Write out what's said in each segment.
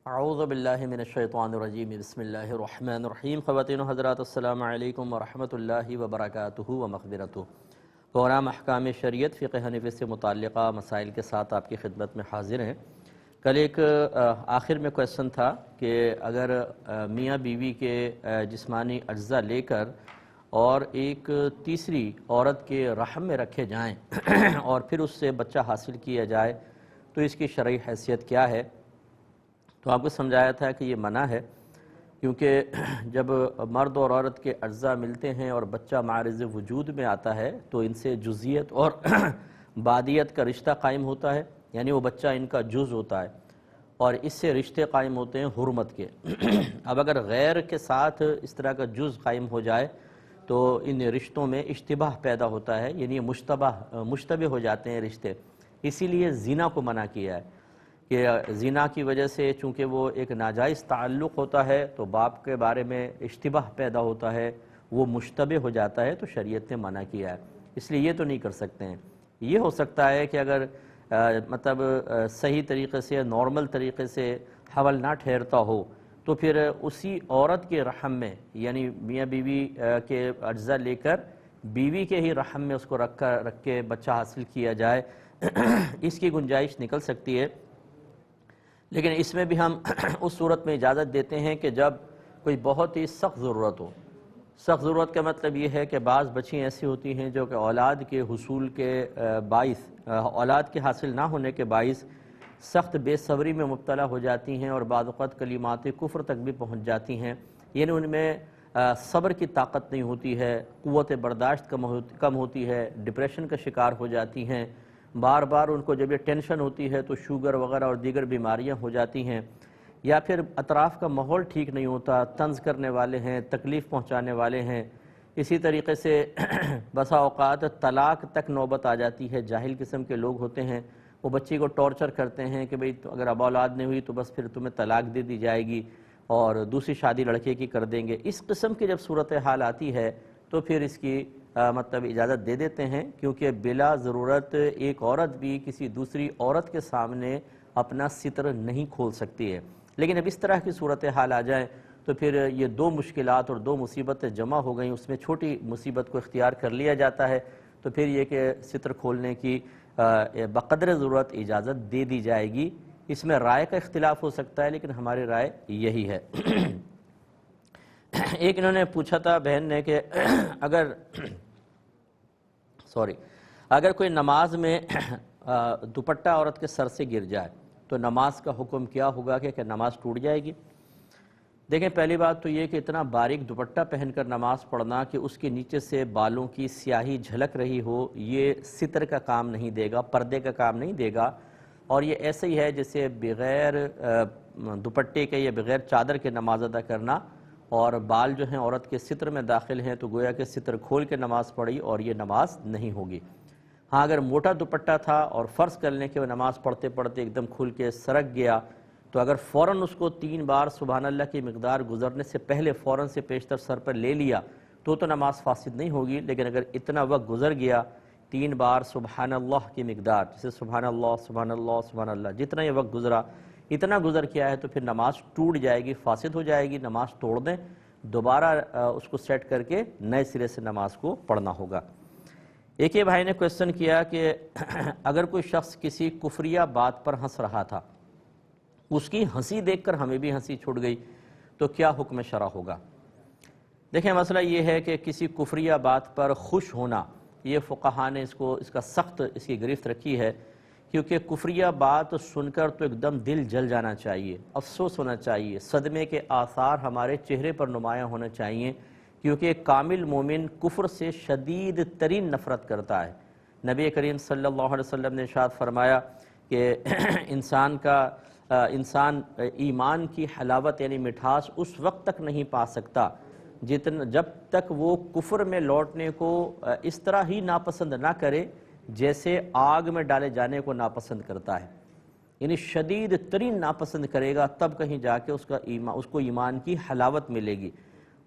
اعوذ باللہ من الشیطان الرجیم بسم اللہ الرحمن الرحیم۔ خواتین و حضرات السلام علیکم ورحمۃ اللہ وبرکاتہ و مغفرتہ۔ پروگرام احکام شریعت فقہ حنفی سے متعلقہ مسائل کے ساتھ آپ کی خدمت میں حاضر ہیں۔ کل ایک آخر میں کویسچن تھا کہ اگر میاں بیوی کے جسمانی اجزاء لے کر اور ایک تیسری عورت کے رحم میں رکھے جائیں اور پھر اس سے بچہ حاصل کیا جائے تو اس کی شرعی حیثیت کیا ہے؟ تو آپ کو سمجھایا تھا کہ یہ منع ہے، کیونکہ جب مرد اور عورت کے اجزاء ملتے ہیں اور بچہ معرض وجود میں آتا ہے تو ان سے جزئیت اور بعدیت کا رشتہ قائم ہوتا ہے، یعنی وہ بچہ ان کا جز ہوتا ہے اور اس سے رشتے قائم ہوتے ہیں حرمت کے۔ اب اگر غیر کے ساتھ اس طرح کا جز قائم ہو جائے تو ان رشتوں میں اشتباہ پیدا ہوتا ہے، یعنی مشتبہ ہو جاتے ہیں رشتے۔ اسی لیے زنا کو منع کیا ہے کہ زنا کی وجہ سے چونکہ وہ ایک ناجائز تعلق ہوتا ہے تو باپ کے بارے میں اشتباہ پیدا ہوتا ہے، وہ مشتبہ ہو جاتا ہے، تو شریعت نے منع کیا ہے۔ اس لیے یہ تو نہیں کر سکتے ہیں۔ یہ ہو سکتا ہے کہ اگر صحیح طریقے سے نارمل طریقے سے حمل نہ ٹھہرتا ہو تو پھر اسی عورت کے رحم میں، یعنی میاں بیوی کے اجزاء لے کر بیوی کے ہی رحم میں اس کو رکھ کے بچہ حاصل کیا جائے، اس کی گنجائش نکل سکتی ہے۔ لیکن اس میں بھی ہم اس صورت میں اجازت دیتے ہیں کہ جب کوئی بہت ہی سخت ضرورت ہو۔ سخت ضرورت کا مطلب یہ ہے کہ بعض بچیاں ایسی ہوتی ہیں جو کہ اولاد کے حصول کے باعث، اولاد کے حاصل نہ ہونے کے باعث سخت بے صبری میں مبتلا ہو جاتی ہیں اور بعض اوقات کلمات کفر تک بھی پہنچ جاتی ہیں، یعنی ان میں صبر کی طاقت نہیں ہوتی ہے، قوت برداشت کم ہوتی ہے، ڈپریشن کا شکار ہو جاتی ہیں، بار بار ان کو جب یہ ٹینشن ہوتی ہے تو شوگر وغیرہ اور دیگر بیماریاں ہو جاتی ہیں، یا پھر اطراف کا ماحول ٹھیک نہیں ہوتا، طنز کرنے والے ہیں، تکلیف پہنچانے والے ہیں۔ اسی طریقے سے بسا اوقات طلاق تک نوبت آ جاتی ہے، جاہل قسم کے لوگ ہوتے ہیں، وہ بچی کو ٹارچر کرتے ہیں کہ بھئی اگر اب اولاد نہیں ہوئی تو بس پھر تمہیں طلاق دے دی جائے گی اور دوسری شادی لڑکے کی کر دیں گے۔ اس قسم کی جب صورتحال آتی ہے تو پھر اس کی اجازت دے دیتے ہیں، کیونکہ بلا ضرورت ایک عورت بھی کسی دوسری عورت کے سامنے اپنا ستر نہیں کھول سکتی ہے۔ لیکن اب اس طرح کی صورتحال آ جائیں تو پھر یہ دو مشکلات اور دو مصیبتیں جمع ہو گئیں، اس میں چھوٹی مصیبت کو اختیار کر لیا جاتا ہے، تو پھر یہ کہ ستر کھولنے کی بقدر ضرورت اجازت دے دی جائے گی۔ اس میں رائے کا اختلاف ہو سکتا ہے، لیکن ہماری رائے یہی ہے۔ ایک انہوں نے پوچھا تھا بہن نے کہ اگر کوئی نماز میں دوپٹہ عورت کے سر سے گر جائے تو نماز کا حکم کیا ہوگا کہ نماز ٹوٹ جائے گی؟ دیکھیں، پہلی بات تو یہ کہ اتنا باریک دوپٹہ پہن کر نماز پڑھنا کہ اس کے نیچے سے بالوں کی سیاہی جھلک رہی ہو، یہ ستر کا کام نہیں دے گا، پردے کا کام نہیں دے گا، اور یہ ایسے ہی ہے جیسے بغیر دوپٹے کے یا بغیر چادر کے نماز ادا کرنا، اور بال جو ہیں عورت کے ستر میں داخل ہیں تو گویا کہ ستر کھول کے نماز پڑھی اور یہ نماز نہیں ہوگی۔ ہاں، اگر موٹا دوپٹہ تھا اور فرض کر لیں کہ وہ نماز پڑھتے پڑھتے ایک دم کھل کے سرک گیا تو اگر فوراً اس کو 3 بار سبحان اللہ کی مقدار گزرنے سے پہلے فوراً سے پیشتر سر پر لے لیا تو نماز فاسد نہیں ہوگی، لیکن اگر اتنا وقت گزر گیا 3 بار سبحان اللہ کی مقدار، جیسے سبحان اللہ سبحان اللہ سبحان اللہ، جتنا یہ وقت گزرا اتنا گزر کیا ہے تو پھر نماز ٹوٹ جائے گی، فاسد ہو جائے گی، نماز توڑ دیں، دوبارہ اس کو سیٹ کر کے نئے سرے سے نماز کو پڑھنا ہوگا۔ ایک یہ بھائی نے کویسچن کیا کہ اگر کوئی شخص کسی کفریہ بات پر ہنس رہا تھا، اس کی ہنسی دیکھ کر ہمیں بھی ہنسی چھوٹ گئی تو کیا حکم شرع ہوگا؟ دیکھیں، مسئلہ یہ ہے کہ کسی کفریہ بات پر خوش ہونا، یہ فقہاء نے اس کا سخت اس کی گرفت رکھی ہے، کیونکہ کفریہ بات سن کر تو ایک دم دل جل جانا چاہیے، افسوس ہونا چاہیے، صدمے کے آثار ہمارے چہرے پر نمایاں ہونا چاہیے، کیونکہ ایک کامل مومن کفر سے شدید ترین نفرت کرتا ہے۔ نبی کریم صلی اللہ علیہ وسلم نے ارشاد فرمایا کہ انسان ایمان کی حلاوت یعنی مٹھاس اس وقت تک نہیں پا سکتا جب تک وہ کفر میں لوٹنے کو اس طرح ہی ناپسند نہ کرے جیسے آگ میں ڈالے جانے کو ناپسند کرتا ہے، یعنی شدید ترین ناپسند کرے گا، تب کہیں جا کے اس کو ایمان کی حلاوت ملے گی۔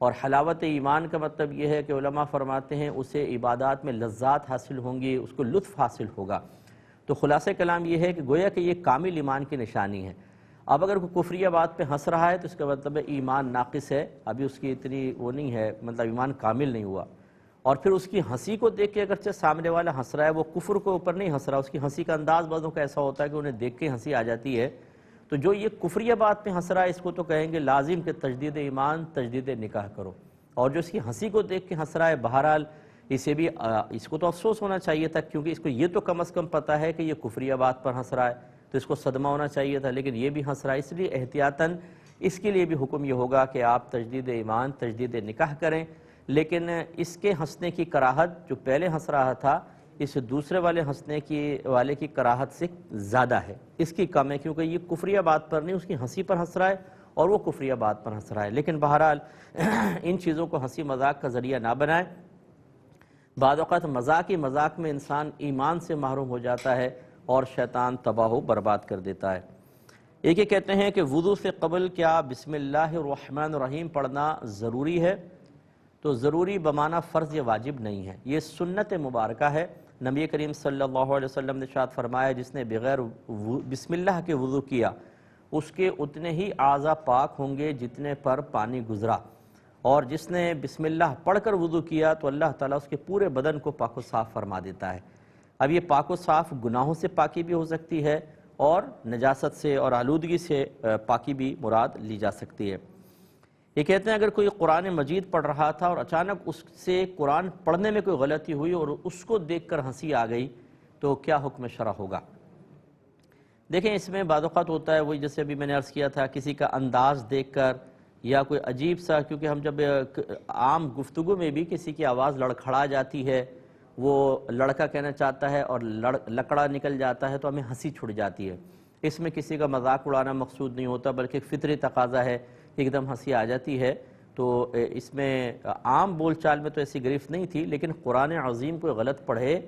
اور حلاوت ایمان کا مطلب یہ ہے کہ علماء فرماتے ہیں اسے عبادات میں لذات حاصل ہوں گی، اس کو لطف حاصل ہوگا۔ تو خلاصہ کلام یہ ہے کہ گویا کہ یہ کامل ایمان کی نشانی ہے۔ اب اگر کوئی کفریہ بات پہ ہنس رہا ہے تو اس کا مطلب ایمان ناقص ہے، ابھی اس کی اتنی وہ نہیں ہے، مطلب ایمان کامل نہیں ہوا۔ اور پھر اس کی ہنسی کو دیکھ کے اگرچہ سامنے والا ہنس رہا ہے، وہ کفر کے اوپر نہیں ہنس رہا، اس کی ہنسی کا انداز بعضوں کا ایسا ہوتا ہے کہ انہیں دیکھ کے ہنسی آ جاتی ہے، تو جو یہ کفریہ بات پہ ہنس رہا ہے اس کو تو کہیں گے لازم کہ تجدید ایمان تجدید نکاح کرو۔ اور جو اس کی ہنسی کو دیکھ کے ہنس رہا ہے، بہرحال اسے بھی اس کو تو افسوس ہونا چاہیے تھا، کیونکہ اس کو یہ تو کم از کم پتہ ہے کہ یہ کفریہ بات پر ہنس رہا ہے، تو اس کو صدمہ ہونا چاہیے تھا، لیکن یہ بھی ہنس رہا ہے، اس لیے احتیاطاً اس کے لیے بھی حکم یہ ہوگا کہ آپ تجدید ایمان تجدید نکاح کریں۔ لیکن اس کے ہنسنے کی کراہت جو پہلے ہنس رہا تھا اس دوسرے والے کی کراہت سے زیادہ ہے، اس کی کم ہے، کیونکہ یہ کفریہ بات پر نہیں، اس کی ہنسی پر ہنس رہا ہے اور وہ کفریہ بات پر ہنس رہا ہے۔ لیکن بہرحال ان چیزوں کو ہنسی مذاق کا ذریعہ نہ بنائیں۔ بعض اوقات مذاق میں انسان ایمان سے محروم ہو جاتا ہے اور شیطان تباہ و برباد کر دیتا ہے۔ ایک یہ کہتے ہیں کہ وضو سے قبل کیا بسم اللہ الرحمن الرحیم پڑھنا ضروری ہے؟ تو ضروری بمعنی فرض یا واجب نہیں ہے، یہ سنت مبارکہ ہے۔ نبی کریم صلی اللہ علیہ وسلم نے ارشاد فرمایا جس نے بغیر بسم اللہ کے وضو کیا اس کے اتنے ہی اعضاء پاک ہوں گے جتنے پر پانی گزرا، اور جس نے بسم اللہ پڑھ کر وضو کیا تو اللہ تعالیٰ اس کے پورے بدن کو پاک و صاف فرما دیتا ہے۔ اب یہ پاک و صاف گناہوں سے پاکی بھی ہو سکتی ہے اور نجاست سے اور آلودگی سے پاکی بھی مراد لی جا سکتی ہے۔ یہ کہتے ہیں اگر کوئی قرآن مجید پڑھ رہا تھا اور اچانک اس سے قرآن پڑھنے میں کوئی غلطی ہوئی اور اس کو دیکھ کر ہنسی آ گئی تو کیا حکم شرع ہوگا؟ دیکھیں اس میں بعض اوقات ہوتا ہے وہی جیسے ابھی میں نے عرض کیا تھا، کسی کا انداز دیکھ کر یا کوئی عجیب سا، کیونکہ ہم جب عام گفتگو میں بھی کسی کی آواز لڑکھڑا جاتی ہے، وہ لڑکا کہنا چاہتا ہے اور لکڑا نکل جاتا ہے تو ہمیں ہنسی چھڑ جاتی ہے۔ اس میں کسی کا مذاق اڑانا مقصود نہیں ہوتا بلکہ ایک فطری تقاضا ہے، ایک دم ہنسی آ جاتی ہے۔ تو اس میں عام بول چال میں تو ایسی گرفت نہیں تھی، لیکن قرآن عظیم کوئی غلط پڑھے،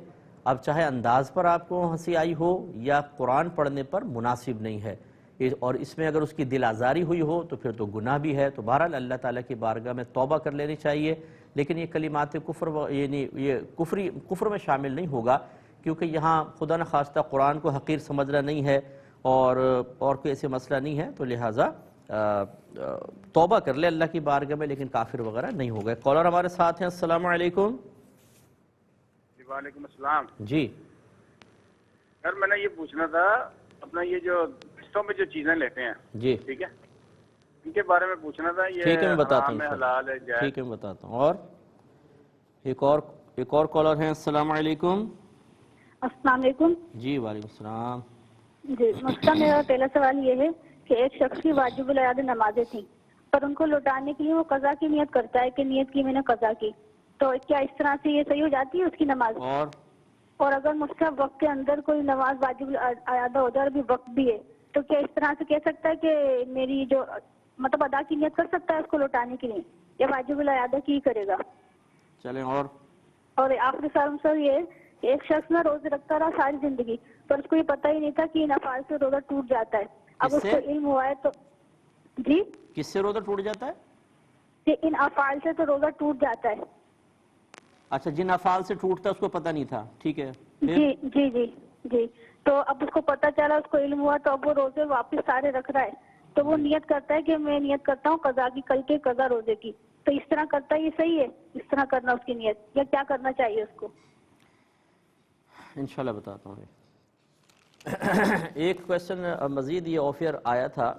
اب چاہے انداز پر آپ کو ہنسی آئی ہو یا قرآن پڑھنے پر مناسب نہیں ہے، اور اس میں اگر اس کی دل آزاری ہوئی ہو تو پھر تو گناہ بھی ہے، تو بہرحال اللہ تعالیٰ کی بارگاہ میں توبہ کر لینی چاہیے۔ لیکن یہ کلمات کفر یعنی یہ کفر میں شامل نہیں ہوگا، کیونکہ یہاں خدا نخواستہ قرآن کو حقیر سمجھنا نہیں ہے اور کوئی ایسے مسئلہ نہیں ہے، تو لہٰذا توبہ کر لے اللہ کی بارگاہ میں، لیکن کافر وغیرہ نہیں ہوگا۔ کالر ہمارے ساتھ ہیں، السلام علیکم۔ وعلیکم السلام جی سر، میں نے یہ پوچھنا تھا اپنا یہ جو قسطوں میں جو چیزیں لیتے ہیں، جی ٹھیک ہے، ان کے بارے میں پوچھنا تھا، یہ ٹھیک ہے، میں بتاتا حرام ہوں ہے انشاءاللہ۔ حلال ہے جائز؟ ٹھیک ہے میں بتاتا ہوں۔ اور ایک اور کالر ہیں، السلام علیکم۔ السلام علیکم۔ جی وعلیکم السلام۔ جی مسئلہ میرا پہلا سوال یہ ہے کہ ایک شخص کی واجب الادا نمازیں تھیں، پر ان کو لوٹانے کے لیے وہ قضا کی نیت کرتا ہے کہ نیت کی میں نے قضا کی، تو کیا اس طرح سے یہ صحیح ہو جاتی ہے اس کی نماز؟ اور اگر مستحب وقت کے اندر کوئی نماز واجب الادا ہو جائے اور بھی وقت بھی ہے تو کیا اس طرح سے کہہ سکتا ہے کہ میری جو مطلب ادا کی نیت کر سکتا ہے اس کو لوٹانے کے لیے، یا واجب الادا کی کرے گا؟ چلیں اور آخری سوال سر یہ ہے کہ ایک شخص نہ روزے رکھتا رہا ساری زندگی، پر اس کو یہ پتہ ہی نہیں تھا کہ ان افعال سے روزہ ٹوٹ جاتا ہے، اب اس کو علم ہوا ہے تو جی کس سے روزہ ٹوٹ جاتا ہے؟ کہ ان افعال سے تو روزہ ٹوٹ جاتا ہے۔ اچھا، جن افعال سے ٹوٹتا ہے اس کو پتہ نہیں تھا، ٹھیک ہے، جی جی جی جی تو اب اس کو پتہ چلا، اس کو علم ہوا، تو اب وہ روزے واپس سارے رکھ رہا ہے، تو وہ نیت کرتا ہے کہ میں نیت کرتا ہوں قضا کی، کل کے قضا روزے کی، تو اس طرح کرتا ہے، یہ صحیح ہے اس طرح کرنا اس کی نیت، یا کیا کرنا چاہیے اس کو؟ انشاءاللہ بتاتا ہوں۔ ایک کویسچن مزید یہ آفر آیا تھا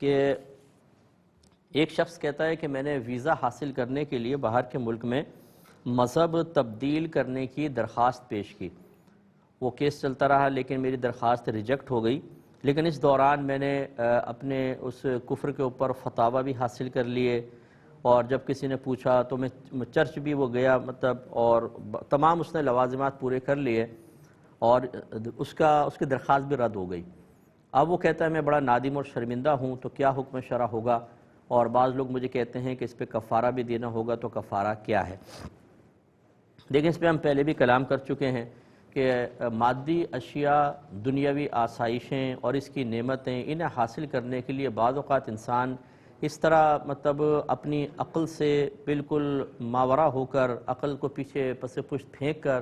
کہ ایک شخص کہتا ہے کہ میں نے ویزا حاصل کرنے کے لیے باہر کے ملک میں مذہب تبدیل کرنے کی درخواست پیش کی، وہ کیس چلتا رہا لیکن میری درخواست ریجیکٹ ہو گئی، لیکن اس دوران میں نے اپنے اس کفر کے اوپر فتاوی بھی حاصل کر لیے، اور جب کسی نے پوچھا تو میں چرچ بھی وہ گیا مطلب، اور تمام اس نے لوازمات پورے کر لیے اور اس کی درخواست بھی رد ہو گئی۔ اب وہ کہتا ہے میں بڑا نادم اور شرمندہ ہوں، تو کیا حکم شرع ہوگا؟ اور بعض لوگ مجھے کہتے ہیں کہ اس پہ کفارہ بھی دینا ہوگا، تو کفارہ کیا ہے؟ لیکن اس پہ ہم پہلے بھی کلام کر چکے ہیں کہ مادی اشیاء، دنیاوی آسائشیں اور اس کی نعمتیں، انہیں حاصل کرنے کے لیے بعض اوقات انسان اس طرح مطلب اپنی عقل سے بالکل ماورا ہو کر، عقل کو پیچھے پس پشت پھینک کر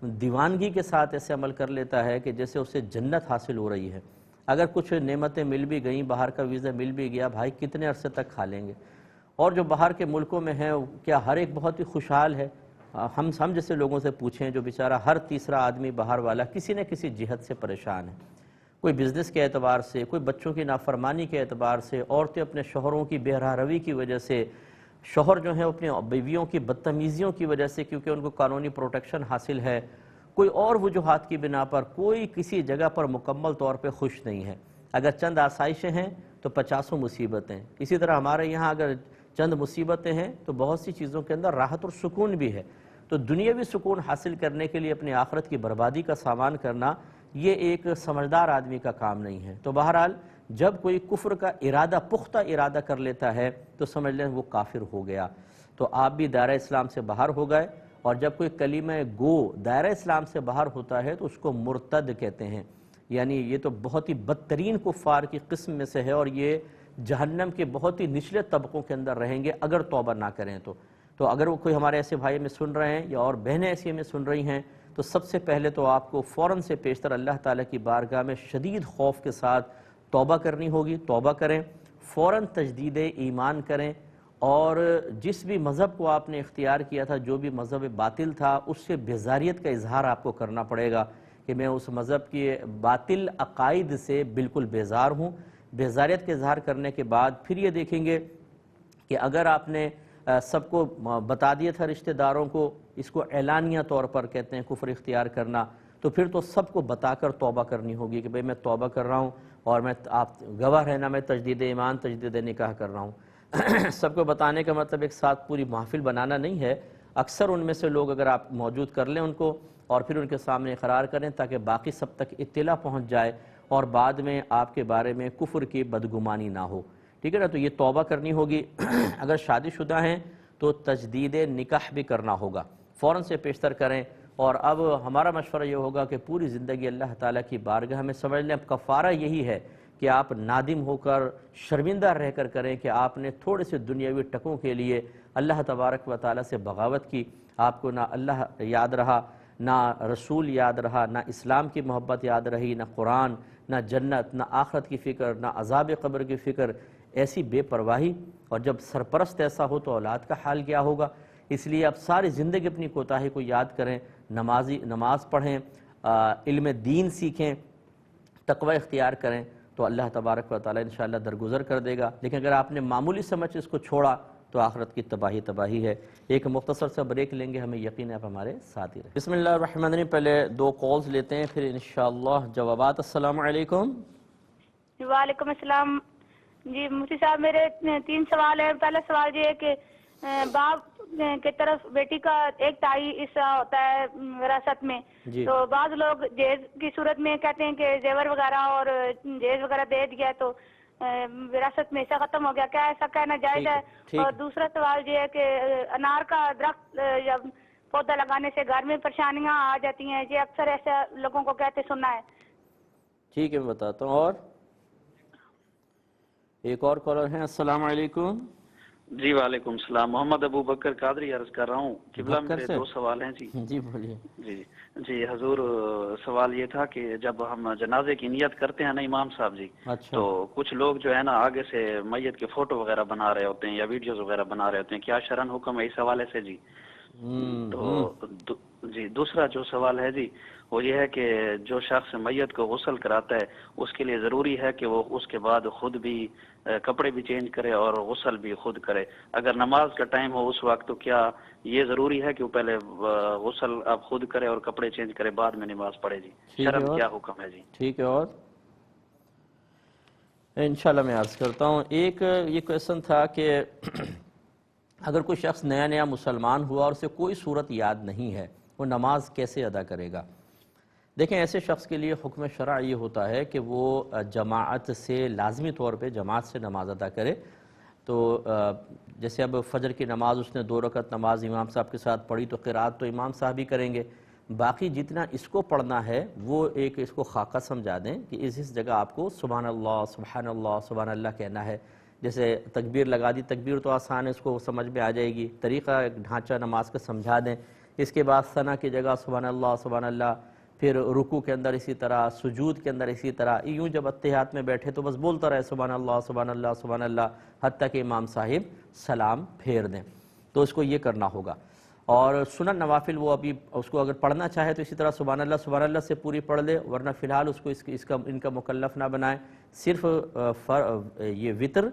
دیوانگی کے ساتھ ایسے عمل کر لیتا ہے کہ جیسے اسے جنت حاصل ہو رہی ہے۔ اگر کچھ نعمتیں مل بھی گئیں، باہر کا ویزا مل بھی گیا، بھائی کتنے عرصے تک کھا لیں گے؟ اور جو باہر کے ملکوں میں ہیں کیا ہر ایک بہت ہی خوشحال ہے؟ ہم جیسے لوگوں سے پوچھیں، جو بیچارہ ہر تیسرا آدمی باہر والا کسی نہ کسی جہت سے پریشان ہے، کوئی بزنس کے اعتبار سے، کوئی بچوں کی نافرمانی کے اعتبار سے، عورتیں اپنے شوہروں کی بے راہ روی کی وجہ سے، شوہر جو ہیں اپنی بیویوں کی بدتمیزیوں کی وجہ سے کیونکہ ان کو قانونی پروٹیکشن حاصل ہے، کوئی اور وجوہات کی بنا پر کوئی کسی جگہ پر مکمل طور پہ خوش نہیں ہے۔ اگر چند آسائشیں ہیں تو 50 مصیبتیں۔ اسی طرح ہمارے یہاں اگر چند مصیبتیں ہیں تو بہت سی چیزوں کے اندر راحت اور سکون بھی ہے۔ تو دنیاوی سکون حاصل کرنے کے لیے اپنی آخرت کی بربادی کا سامان کرنا یہ ایک سمجھدار آدمی کا کام نہیں ہے۔ تو بہرحال جب کوئی کفر کا ارادہ، پختہ ارادہ کر لیتا ہے تو سمجھ لیں وہ کافر ہو گیا۔ تو آپ بھی دائرہ اسلام سے باہر ہو گئے، اور جب کوئی کلمہ گو دائرہ اسلام سے باہر ہوتا ہے تو اس کو مرتد کہتے ہیں، یعنی یہ تو بہت ہی بدترین کفار کی قسم میں سے ہے، اور یہ جہنم کے بہت ہی نچلے طبقوں کے اندر رہیں گے اگر توبہ نہ کریں تو اگر وہ کوئی ہمارے ایسے بھائی میں سن رہے ہیں یا اور بہنیں ایسی میں سن رہی ہیں تو سب سے پہلے تو آپ کو فوراً سے پیشتر اللہ تعالیٰ کی بارگاہ میں شدید خوف کے ساتھ توبہ کرنی ہوگی۔ توبہ کریں، فوراً تجدید ایمان کریں، اور جس بھی مذہب کو آپ نے اختیار کیا تھا، جو بھی مذہب باطل تھا، اس سے بیزاریت کا اظہار آپ کو کرنا پڑے گا کہ میں اس مذہب کی باطل عقائد سے بالکل بیزار ہوں۔ بیزاریت کے اظہار کرنے کے بعد پھر یہ دیکھیں گے کہ اگر آپ نے سب کو بتا دیا تھا، رشتہ داروں کو، اس کو اعلانیہ طور پر کہتے ہیں کفر اختیار کرنا، تو پھر تو سب کو بتا کر توبہ کرنی ہوگی کہ بھئی میں توبہ کر رہا ہوں، اور میں آپ گواہ رہنا میں تجدید ایمان، تجدید نکاح کر رہا ہوں۔ سب کو بتانے کا مطلب ایک ساتھ پوری محفل بنانا نہیں ہے، اکثر ان میں سے لوگ اگر آپ موجود کر لیں ان کو، اور پھر ان کے سامنے اقرار کریں تاکہ باقی سب تک اطلاع پہنچ جائے اور بعد میں آپ کے بارے میں کفر کی بدگمانی نہ ہو، ٹھیک ہے نا؟ تو یہ توبہ کرنی ہوگی۔ اگر شادی شدہ ہیں تو تجدید نکاح بھی کرنا ہوگا، فوراً سے پیشتر کریں۔ اور اب ہمارا مشورہ یہ ہوگا کہ پوری زندگی اللہ تعالیٰ کی بارگاہ میں سمجھ لیں، اب کفارہ یہی ہے کہ آپ نادم ہو کر، شرمندہ رہ کر کریں کہ آپ نے تھوڑے سے دنیاوی ٹکوں کے لیے اللہ تبارک و تعالیٰ سے بغاوت کی، آپ کو نہ اللہ یاد رہا، نہ رسول یاد رہا، نہ اسلام کی محبت یاد رہی، نہ قرآن، نہ جنت، نہ آخرت کی فکر، نہ عذاب قبر کی فکر، ایسی بے پرواہی۔ اور جب سرپرست ایسا ہو تو اولاد کا حال کیا ہوگا؟ اس لیے اب ساری زندگی اپنی کوتاہی کو یاد کریں، نماز پڑھیں، علم دین سیکھیں، تقوی اختیار کریں، تو اللہ تبارک و تعالیٰ انشاءاللہ درگزر کر دے گا۔ لیکن اگر آپ نے معمولی سمجھ اس کو چھوڑا تو آخرت کی تباہی ہے۔ ایک مختصر سا بریک لیں گے، ہمیں یقین ہے آپ ہمارے ساتھ ہی رہیں۔ بسم اللہ الرحمن الرحیم۔ پہلے 2 کالز لیتے ہیں پھر انشاءاللہ جوابات۔ السلام علیکم۔ وعلیکم السلام۔ جی مفتی صاحب، میرے 3 سوال ہیں۔ پہلا سوال یہ ہے کہ باپ کی طرف بیٹی کا ایک تائی حصہ ہوتا ہے وراثت میں، تو بعض لوگ جہیز کی صورت میں کہتے ہیں کہ زیور وغیرہ اور جہیز وغیرہ دے دیا تو وراثت میں حصہ ختم ہو گیا، کیا ایسا کہنا جائز ہے؟ اور دوسرا سوال یہ ہے کہ انار کا درخت یا پودا لگانے سے گھر میں پریشانیاں آ جاتی ہیں، یہ اکثر ایسے لوگوں کو کہتے سننا ہے۔ ٹھیک ہے، میں بتاتا ہوں۔ اور ایک اور کالر ہیں۔ السلام علیکم۔ جی وعلیکم السلام، محمد ابو بکر قادری عرض کر رہا ہوں۔ قبلہ میرے 2 سوال ہیں۔ جی بولیے۔ جی حضور، سوال یہ تھا کہ جب ہم جنازے کی نیت کرتے ہیں نا امام صاحب جی، تو کچھ لوگ جو ہے نا آگے سے میت کے فوٹو وغیرہ بنا رہے ہوتے ہیں یا ویڈیوز وغیرہ بنا رہے ہوتے ہیں، کیا شرعن حکم ہے اس حوالے سے جی؟ تو جی دوسرا جو سوال ہے جی وہ یہ ہے کہ جو شخص میت کو غسل کراتا ہے اس کے لیے ضروری ہے کہ وہ اس کے بعد خود بھی کپڑے بھی چینج کرے اور غسل بھی خود کرے؟ اگر نماز کا ٹائم ہو اس وقت تو کیا یہ ضروری ہے کہ وہ پہلے غسل اب خود کرے اور کپڑے چینج کرے بعد میں نماز پڑھے جی؟ شرعن کیا حکم ہے جی؟ ٹھیک ہے، اور انشاءاللہ میں عرض کرتا ہوں۔ ایک یہ کویشچن تھا کہ اگر کوئی شخص نیا مسلمان ہوا اور اسے کوئی صورت یاد نہیں ہے، وہ نماز کیسے ادا کرے گا؟ دیکھیں، ایسے شخص کے لیے حکم شرع یہ ہوتا ہے کہ وہ جماعت سے، لازمی طور پہ جماعت سے نماز ادا کرے۔ تو جیسے اب فجر کی نماز اس نے 2 رکعت نماز امام صاحب کے ساتھ پڑھی تو قرات تو امام صاحب ہی کریں گے، باقی جتنا اس کو پڑھنا ہے وہ ایک اس کو خاکہ سمجھا دیں کہ اس جگہ آپ کو سبحان اللہ سبحان اللہ کہنا ہے۔ جیسے تکبیر لگا دی، تکبیر تو آسان ہے، اس کو سمجھ میں آ جائے گی، طریقہ ایک ڈھانچہ نماز کا سمجھا دیں۔ اس کے بعد ثنا کی جگہ سبحان اللہ پھر رکوع کے اندر اسی طرح، سجود کے اندر اسی طرح، یوں جب اتحیات میں بیٹھے تو بس بولتا رہے سبحان اللہ سبحان اللہ سبحان اللہ، حتیٰ کہ امام صاحب سلام پھیر دیں. تو اس کو یہ کرنا ہوگا. اور سنن نوافل وہ ابھی اس کو اگر پڑھنا چاہے تو اسی طرح سبحان اللہ سے پوری پڑھ لے، ورنہ فی الحال اس کو ان کا مکلف نہ بنائیں. صرف یہ وطر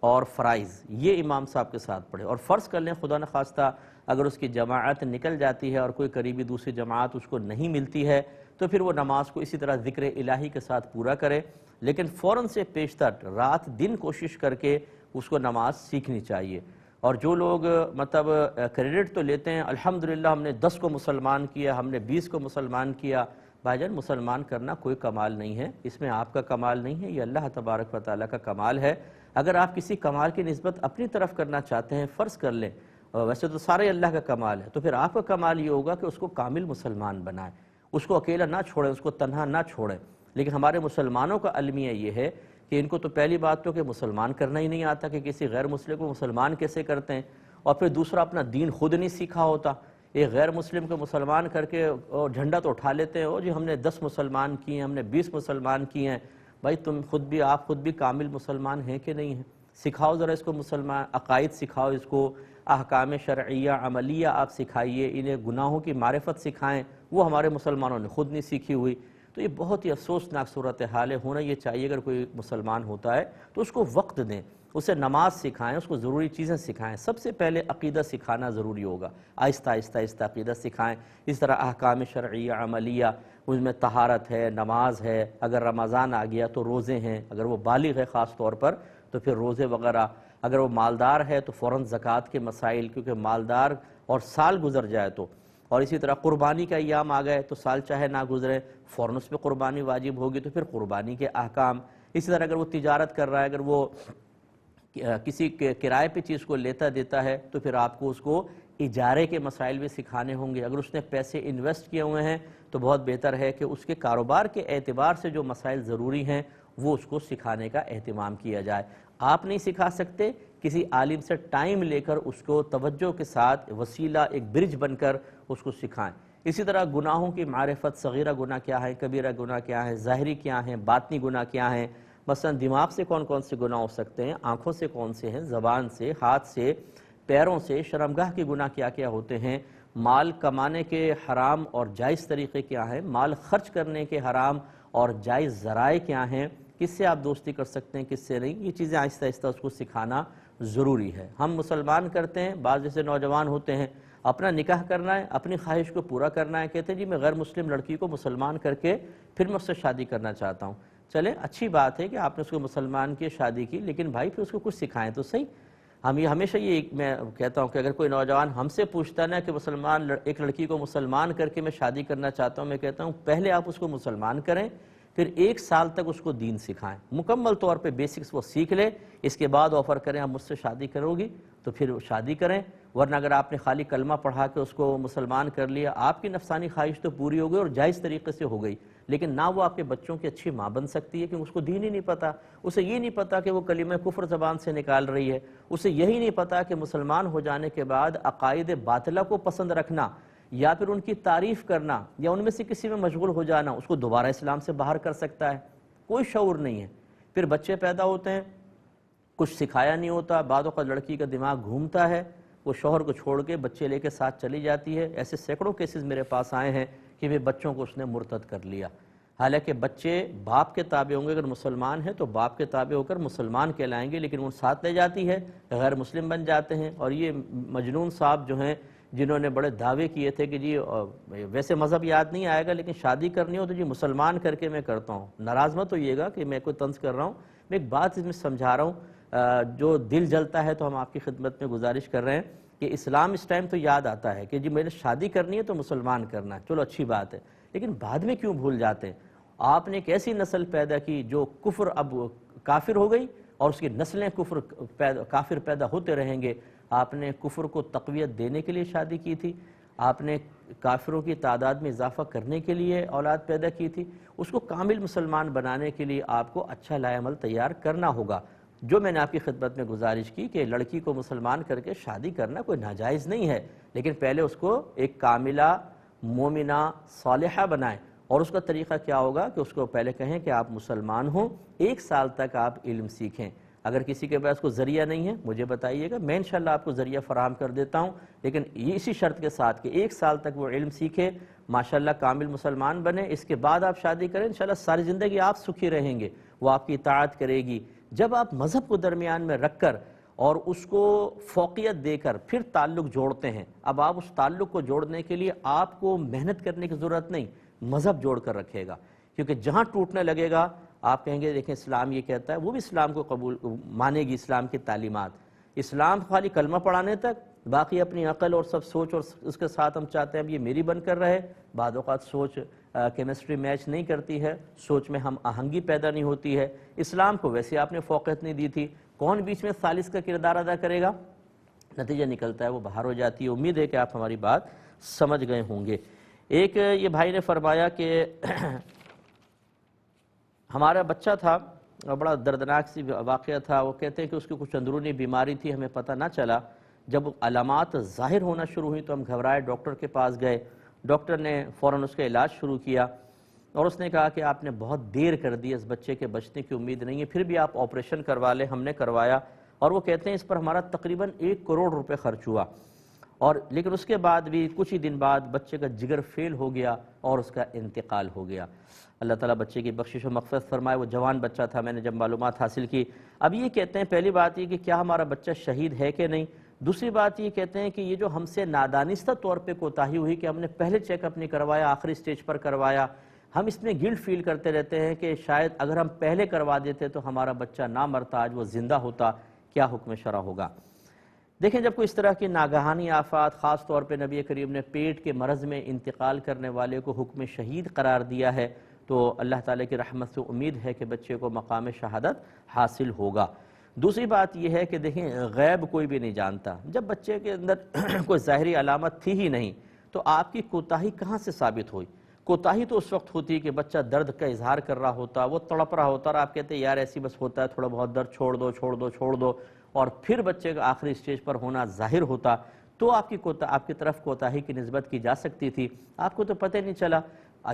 اور فرائض یہ امام صاحب کے ساتھ پڑھے. اور فرض کر لیں خدا نخواستہ اگر اس کی جماعت نکل جاتی ہے اور کوئی قریبی دوسری جماعت اس کو نہیں ملتی ہے تو پھر وہ نماز کو اسی طرح ذکر الہی کے ساتھ پورا کرے. لیکن فوراً سے پیشتر رات دن کوشش کر کے اس کو نماز سیکھنی چاہیے. اور جو لوگ مطلب کریڈٹ تو لیتے ہیں الحمدللہ ہم نے 10 کو مسلمان کیا، ہم نے 20 کو مسلمان کیا، بھائی جان مسلمان کرنا کوئی کمال نہیں ہے، اس میں آپ کا کمال نہیں ہے، یہ اللہ تبارک و تعالیٰ کا کمال ہے. اگر آپ کسی کمال کی نسبت اپنی طرف کرنا چاہتے ہیں، فرض کر لیں ویسے تو سارے اللہ کا کمال ہے، تو پھر آپ کا کمال یہ ہوگا کہ اس کو کامل مسلمان بنائیں، اس کو اکیلا نہ چھوڑیں، اس کو تنہا نہ چھوڑیں. لیکن ہمارے مسلمانوں کا المیہ یہ ہے کہ ان کو تو پہلی بات تو کہ مسلمان کرنا ہی نہیں آتا کہ کسی غیر مسلم کو مسلمان کیسے کرتے ہیں، اور پھر دوسرا اپنا دین خود نہیں سیکھا ہوتا. ایک غیر مسلم کو مسلمان کر کے جھنڈا تو اٹھا لیتے ہیں، جی ہم نے 10 مسلمان کیے ہیں، ہم نے 20 مسلمان کیے ہیں. بھائی تم آپ خود بھی کامل مسلمان ہیں کہ نہیں ہیں؟ سکھاؤ ذرا اس کو مسلمان عقائد سکھاؤ، اس کو احکام شرعیہ عملیہ آپ سکھائیے، انہیں گناہوں کی معرفت سکھائیں، وہ ہمارے مسلمانوں نے خود نہیں سیکھی ہوئی. تو یہ بہت ہی افسوسناک صورتحال ہے. ہونا یہ چاہیے اگر کوئی مسلمان ہوتا ہے تو اس کو وقت دیں، اسے نماز سکھائیں، اس کو ضروری چیزیں سکھائیں. سب سے پہلے عقیدہ سکھانا ضروری ہوگا، آہستہ آہستہ عقیدہ سکھائیں. اس طرح احکام شرعیہ عملیہ، اس میں طہارت ہے، نماز ہے، اگر رمضان آ گیا تو روزے ہیں، اگر وہ بالغ ہے خاص طور پر تو پھر روزے وغیرہ، اگر وہ مالدار ہے تو فوراً زکوٰۃ کے مسائل، کیونکہ مالدار اور سال گزر جائے تو، اور اسی طرح قربانی کا ایام آ گئے تو سال چاہے نہ گزرے فوراً اس پہ قربانی واجب ہوگی، تو پھر قربانی کے احکام. اسی طرح اگر وہ تجارت کر رہا ہے، اگر وہ کسی کرائے پہ چیز کو لیتا دیتا ہے تو پھر آپ کو اس کو اجارے کے مسائل بھی سکھانے ہوں گے. اگر اس نے پیسے انویسٹ کیے ہوئے ہیں تو بہت بہتر ہے کہ اس کے کاروبار کے اعتبار سے جو مسائل ضروری ہیں وہ اس کو سکھانے کا اہتمام کیا جائے. آپ نہیں سکھا سکتے، کسی عالم سے ٹائم لے کر اس کو توجہ کے ساتھ وسیلہ ایک برج بن کر اس کو سکھائیں. اسی طرح گناہوں کی معرفت، صغیرہ گناہ کیا ہے، کبیرہ گناہ کیا ہے، ظاہری کیا ہیں، باطنی گناہ کیا ہیں. مثلا دماغ سے کون کون سے گناہ ہو سکتے ہیں، آنکھوں سے کون سے ہیں، زبان سے، ہاتھ سے، پیروں سے، شرمگاہ کے گناہ کیا کیا ہوتے ہیں، مال کمانے کے حرام اور جائز طریقے کیا ہیں، مال خرچ کرنے کے حرام اور جائز ذرائع کیا ہیں، کس سے آپ دوستی کر سکتے ہیں، کس سے نہیں. یہ چیزیں آہستہ آہستہ اس کو سکھانا ضروری ہے. ہم مسلمان کرتے ہیں، بعض جیسے نوجوان ہوتے ہیں اپنا نکاح کرنا ہے، اپنی خواہش کو پورا کرنا ہے، کہتے ہیں جی میں غیر مسلم لڑکی کو مسلمان کر کے پھر میں اس سے شادی کرنا چاہتا ہوں. چلیں اچھی بات ہے کہ آپ نے اس کو مسلمان کی شادی کی، لیکن بھائی پھر اس کو کچھ سکھائیں تو صحیح. ہم یہ ہمیشہ یہ میں کہتا ہوں کہ اگر کوئی نوجوان ہم سے پوچھتا نا کہ مسلمان ایک لڑکی کو مسلمان کر کے میں شادی کرنا چاہتا ہوں، میں کہتا ہوں پہلے آپ اس کو مسلمان کریں، پھر 1 سال تک اس کو دین سکھائیں، مکمل طور پہ بیسکس وہ سیکھ لے. اس کے بعد آفر کریں آپ مجھ سے شادی کرو گی تو پھر شادی کریں. ورنہ اگر آپ نے خالی کلمہ پڑھا کے اس کو مسلمان کر لیا، آپ کی نفسانی خواہش تو پوری ہو گئی اور جائز طریقے سے ہو گئی، لیکن نہ وہ آپ کے بچوں کی اچھی ماں بن سکتی ہے کیونکہ اس کو دین ہی نہیں پتا. اسے یہ نہیں پتا کہ وہ کلمہ کفر زبان سے نکال رہی ہے، اسے یہی نہیں پتا کہ مسلمان ہو جانے کے بعد عقائد باطلہ کو پسند رکھنا یا پھر ان کی تعریف کرنا یا ان میں سے کسی میں مشغول ہو جانا اس کو دوبارہ اسلام سے باہر کر سکتا ہے. کوئی شعور نہیں ہے. پھر بچے پیدا ہوتے ہیں، کچھ سکھایا نہیں ہوتا، بعد اوقات لڑکی کا دماغ گھومتا ہے، وہ شوہر کو چھوڑ کے بچے لے کے ساتھ چلی جاتی ہے. ایسے سینکڑوں کیسز میرے پاس آئے ہیں کہ وہ بچوں کو اس نے مرتد کر لیا. حالانکہ بچے باپ کے تابع ہوں گے، اگر مسلمان ہیں تو باپ کے تابع ہو کر مسلمان کہلائیں گے، لیکن وہ ساتھ لے جاتی ہے غیر مسلم بن جاتے ہیں. اور یہ مجنون صاحب جو ہیں جنہوں نے بڑے دعوے کیے تھے کہ جی ویسے مذہب یاد نہیں آئے گا لیکن شادی کرنی ہو تو جی مسلمان کر کے میں کرتا ہوں. ناراض مت ہوئیے گا کہ میں کوئی طنز کر رہا ہوں، میں ایک بات اس میں سمجھا رہا ہوں. جو دل جلتا ہے تو ہم آپ کی خدمت میں گزارش کر رہے ہیں کہ اسلام اس ٹائم تو یاد آتا ہے کہ جی میں نے شادی کرنی ہے تو مسلمان کرنا ہے، چلو اچھی بات ہے، لیکن بعد میں کیوں بھول جاتے ہیں؟ آپ نے ایک ایسی نسل پیدا کی جو کفر اب کافر ہو گئی اور اس کی نسلیں کافر پیدا ہوتے رہیں گے. آپ نے کفر کو تقویت دینے کے لیے شادی کی تھی، آپ نے کافروں کی تعداد میں اضافہ کرنے کے لیے اولاد پیدا کی تھی. اس کو کامل مسلمان بنانے کے لیے آپ کو اچھا لائحہ عمل تیار کرنا ہوگا. جو میں نے آپ کی خدمت میں گزارش کی کہ لڑکی کو مسلمان کر کے شادی کرنا کوئی ناجائز نہیں ہے، لیکن پہلے اس کو ایک کاملہ مومنہ صالحہ بنائیں، اور اس کا طریقہ کیا ہوگا کہ اس کو پہلے کہیں کہ آپ مسلمان ہوں، 1 سال تک آپ علم سیکھیں. اگر کسی کے پاس کوئی ذریعہ نہیں ہے مجھے بتائیے گا، میں انشاءاللہ آپ کو ذریعہ فراہم کر دیتا ہوں، لیکن یہ اسی شرط کے ساتھ کہ 1 سال تک وہ علم سیکھے، ماشاءاللہ کامل مسلمان بنے، اس کے بعد آپ شادی کریں، انشاءاللہ ساری زندگی آپ سکھی رہیں گے، وہ آپ کی اطاعت کرے گی. جب آپ مذہب کو درمیان میں رکھ کر اور اس کو فوقیت دے کر پھر تعلق جوڑتے ہیں، اب آپ اس تعلق کو جوڑنے کے لیے آپ کو محنت کرنے کی ضرورت نہیں، مذہب جوڑ کر رکھے گا. کیونکہ جہاں ٹوٹنے لگے گا آپ کہیں گے دیکھیں اسلام یہ کہتا ہے، وہ بھی اسلام کو قبول مانے گی، اسلام کی تعلیمات. اسلام خالی کلمہ پڑھانے تک، باقی اپنی عقل اور سب سوچ، اور اس کے ساتھ ہم چاہتے ہیں اب یہ میری بن کر رہے. بعض اوقات سوچ کیمسٹری میچ نہیں کرتی ہے، سوچ میں ہم آہنگی پیدا نہیں ہوتی ہے. اسلام کو ویسے آپ نے فوقیت نہیں دی تھی، کون بیچ میں ثالث کا کردار ادا کرے گا؟ نتیجہ نکلتا ہے وہ باہر ہو جاتی ہے. امید ہے کہ آپ ہماری بات سمجھ گئے ہوں گے. ایک یہ بھائی نے فرمایا کہ ہمارا بچہ تھا، بڑا دردناک سی واقعہ تھا، وہ کہتے ہیں کہ اس کی کچھ اندرونی بیماری تھی، ہمیں پتہ نہ چلا. جب علامات ظاہر ہونا شروع ہوئی تو ہم گھبرائے، ڈاکٹر کے پاس گئے. ڈاکٹر نے فوراً اس کا علاج شروع کیا اور اس نے کہا کہ آپ نے بہت دیر کر دی، اس بچے کے بچنے کی امید نہیں ہے، پھر بھی آپ آپریشن کروا لیں. ہم نے کروایا اور وہ کہتے ہیں اس پر ہمارا تقریباً 1 کروڑ روپے خرچ ہوا، اور لیکن اس کے بعد بھی کچھ ہی دن بعد بچے کا جگر فیل ہو گیا اور اس کا انتقال ہو گیا. اللہ تعالیٰ بچے کی بخشش و مغفرت فرمائے. وہ جوان بچہ تھا، میں نے جب معلومات حاصل کی. اب یہ کہتے ہیں پہلی بات یہ کہ کیا ہمارا بچہ شہید ہے کہ نہیں. دوسری بات یہ کہتے ہیں کہ یہ جو ہم سے نادانستہ طور پہ کوتاہی ہوئی کہ ہم نے پہلے چیک اپ نہیں کروایا، آخری سٹیج پر کروایا، ہم اس میں گلٹ فیل کرتے رہتے ہیں کہ شاید اگر ہم پہلے کروا دیتے تو ہمارا بچہ نہ مرتا، آج وہ زندہ ہوتا. کیا حکم شرع ہوگا؟ دیکھیں جب کوئی اس طرح کی ناگہانی آفات، خاص طور پہ نبی کریم نے پیٹ کے مرض میں انتقال کرنے والے کو حکم شہید قرار دیا ہے، تو اللہ تعالیٰ کی رحمت سے امید ہے کہ بچے کو مقام شہادت حاصل ہوگا. دوسری بات یہ ہے کہ دیکھیں غیب کوئی بھی نہیں جانتا. جب بچے کے اندر کوئی ظاہری علامت تھی ہی نہیں تو آپ کی کوتاہی کہاں سے ثابت ہوئی؟ کوتاہی تو اس وقت ہوتی ہے کہ بچہ درد کا اظہار کر رہا ہوتا، وہ تڑپ رہا ہوتا اور آپ کہتے ہیں یار ایسی بس ہوتا ہے، تھوڑا بہت درد، چھوڑ دو چھوڑ دو چھوڑ دو، اور پھر بچے کا آخری سٹیج پر ہونا ظاہر ہوتا تو آپ کی طرف کوتاہی کی نسبت کی جا سکتی تھی. آپ کو تو پتہ نہیں چلا،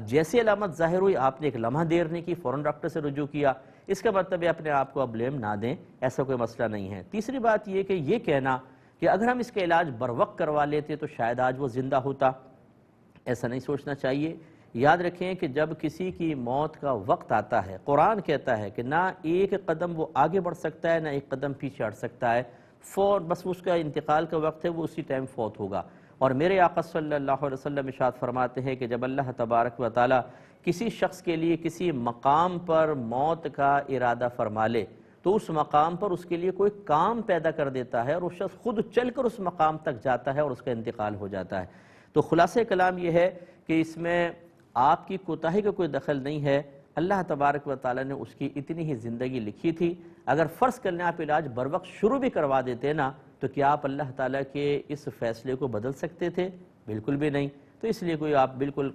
جیسی علامت ظاہر ہوئی آپ نے ایک لمحہ دیر نہیں کی، فوراً ڈاکٹر سے رجوع کیا. اس کا مطلب ہے اپنے آپ کو اب بلیم نہ دیں، ایسا کوئی مسئلہ نہیں ہے. تیسری بات یہ کہ یہ کہنا کہ اگر ہم اس کا علاج بروقت کروا لیتے تو شاید آج وہ زندہ ہوتا، ایسا نہیں سوچنا چاہیے. یاد رکھیں کہ جب کسی کی موت کا وقت آتا ہے، قرآن کہتا ہے کہ نہ ایک قدم وہ آگے بڑھ سکتا ہے نہ ایک قدم پیچھے ہٹ سکتا ہے، بس اس کا انتقال کا وقت ہے، وہ اسی ٹائم فوت ہوگا. اور میرے آقا صلی اللہ علیہ وسلم ارشاد فرماتے ہیں کہ جب اللہ تبارک و تعالی کسی شخص کے لیے کسی مقام پر موت کا ارادہ فرما لے تو اس مقام پر اس کے لیے کوئی کام پیدا کر دیتا ہے اور وہ شخص خود چل کر اس مقام تک جاتا ہے اور اس کا انتقال ہو جاتا ہے. تو خلاصہ کلام یہ ہے کہ اس میں آپ کی کوتاہی کا کوئی دخل نہیں ہے. اللہ تبارک و تعالی نے اس کی اتنی ہی زندگی لکھی تھی. اگر فرض کرنے آپ علاج بروقت شروع بھی کروا دیتے نا تو کیا آپ اللہ تعالیٰ کے اس فیصلے کو بدل سکتے تھے؟ بالکل بھی نہیں. تو اس لیے کوئی آپ بالکل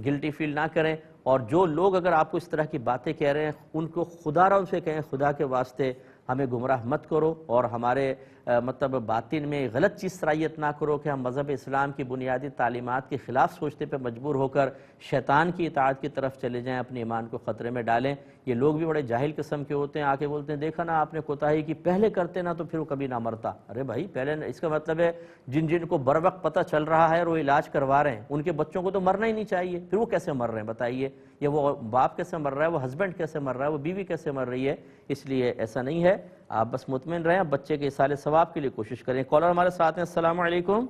گلٹی فیل نہ کریں. اور جو لوگ اگر آپ کو اس طرح کی باتیں کہہ رہے ہیں ان کو خدا را ان سے کہیں خدا کے واسطے ہمیں گمراہ مت کرو اور ہمارے باطن میں غلط چیز صلاحیت نہ کرو کہ ہم مذہب اسلام کی بنیادی تعلیمات کے خلاف سوچتے پہ مجبور ہو کر شیطان کی اطاعت کی طرف چلے جائیں، اپنے ایمان کو خطرے میں ڈالیں. یہ لوگ بھی بڑے جاہل قسم کے ہوتے ہیں، آ کے بولتے ہیں دیکھا نا آپ نے کوتاہی کی، پہلے کرتے نا تو پھر وہ کبھی نہ مرتا. ارے بھائی پہلے، اس کا مطلب ہے جن کو بر وقت پتہ چل رہا ہے اور وہ علاج کروا رہے ہیں ان کے بچوں کو تو مرنا ہی نہیں چاہیے، پھر وہ کیسے مر رہے ہیں بتائیے؟ یا وہ باپ کیسے مر رہا ہے، وہ ہسبینڈ کیسے مر رہا ہے، وہ بیوی کیسے مر رہی ہے؟ اس لیے ایسا نہیں ہے. آپ بس مطمئن رہیں، بچے کے اصالِ ثواب کے لیے کوشش کریں. کالر ہمارے ساتھ ہیں. السلام علیکم.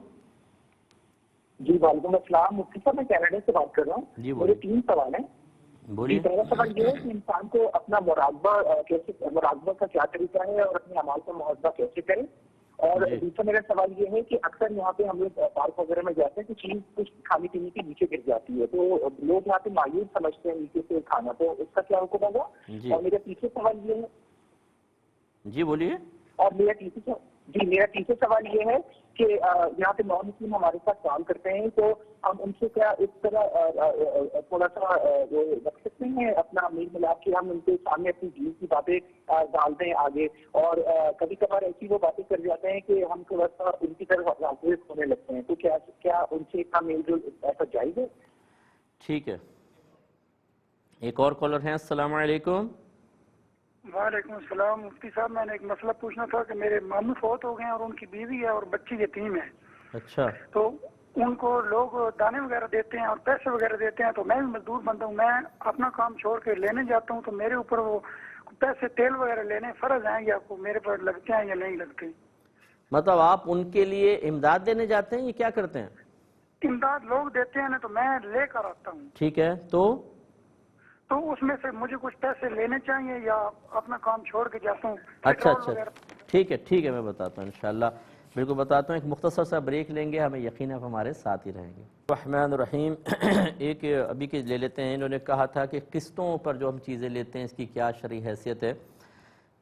جی وعلیکم السلام. مفتی صاحب میں کینیڈا سے بات کر رہا ہوں. جی میرے 3 سوال ہیں. بولیے. پہلا سوال یہ ہے کہ انسان کو اپنا مراقبہ کا کیا طریقہ ہے اور اپنے اعمال کا محاسبہ کیسے کرے. اور دوسرا میرا سوال یہ ہے کہ اکثر یہاں پہ ہم لوگ پارک وغیرہ میں جاتے ہیں تو چیز کچھ کھانے پینے کے نیچے گر جاتی ہے تو لوگ یہاں پہ مایوس سمجھتے ہیں نیچے سے کھانا، تو اس کا کیا حکم ہوگا؟ اور میرا تیسرا سوال یہ ہے. جی بولیے. اور میرا تیسرا سوال یہ ہے کہ یہاں پہ نان مسلم ہمارے ساتھ کام کرتے ہیں تو ہم ان سے کیا اس طرح تھوڑا سا رکھ سکتے ہیں اپنا میل ملاپ کہ ہم ان کے سامنے اپنی دین کی باتیں ڈال دیں آگے، اور کبھی کبھار ایسی وہ باتیں کر جاتے ہیں کہ ہم تھوڑا سا ان کی طرف راغب ہونے لگتے ہیں، تو کیا ان سے اتنا میل جول ایسا جائز ہے؟ ٹھیک ہے. ایک اور کالر ہیں. السلام علیکم. وعلیکم السلام. مفتی صاحب میں نے ایک مسئلہ پوچھنا تھا کہ میرے ماموں فوت ہو گئے ہیں اور ان کی بیوی ہے اور بچی یتیم ہے. اچھا. تو ان کو لوگ دانے وغیرہ دیتے ہیں اور پیسے وغیرہ دیتے ہیں, تو میں بھی مزدور بندہ ہوں, میں اپنا کام چھوڑ کے لینے جاتا ہوں, تو میرے اوپر وہ پیسے تیل وغیرہ لینے فرض ہیں یا میرے پر لگتے ہیں یا نہیں لگتے؟ مطلب آپ ان کے لیے امداد دینے جاتے ہیں یا کیا کرتے ہیں؟ امداد لوگ دیتے ہیں نا, تو میں لے کر آتا ہوں. ٹھیک ہے, تو اس میں سے مجھے کچھ پیسے لینے چاہیے یا اپنا کام چھوڑ کے جاتا ہوں؟ اچھا اچھا, ٹھیک ہے میں بتاتا ہوں انشاءاللہ, بالکل بتاتا ہوں. ایک مختصر سا بریک لیں گے, ہمیں یقین ہے ہمارے ساتھ ہی رہیں گے. الرحمن الرحیم. ایک ابھی کے لے لیتے ہیں. انہوں نے کہا تھا کہ قسطوں پر جو ہم چیزیں لیتے ہیں اس کی کیا شرعی حیثیت ہے.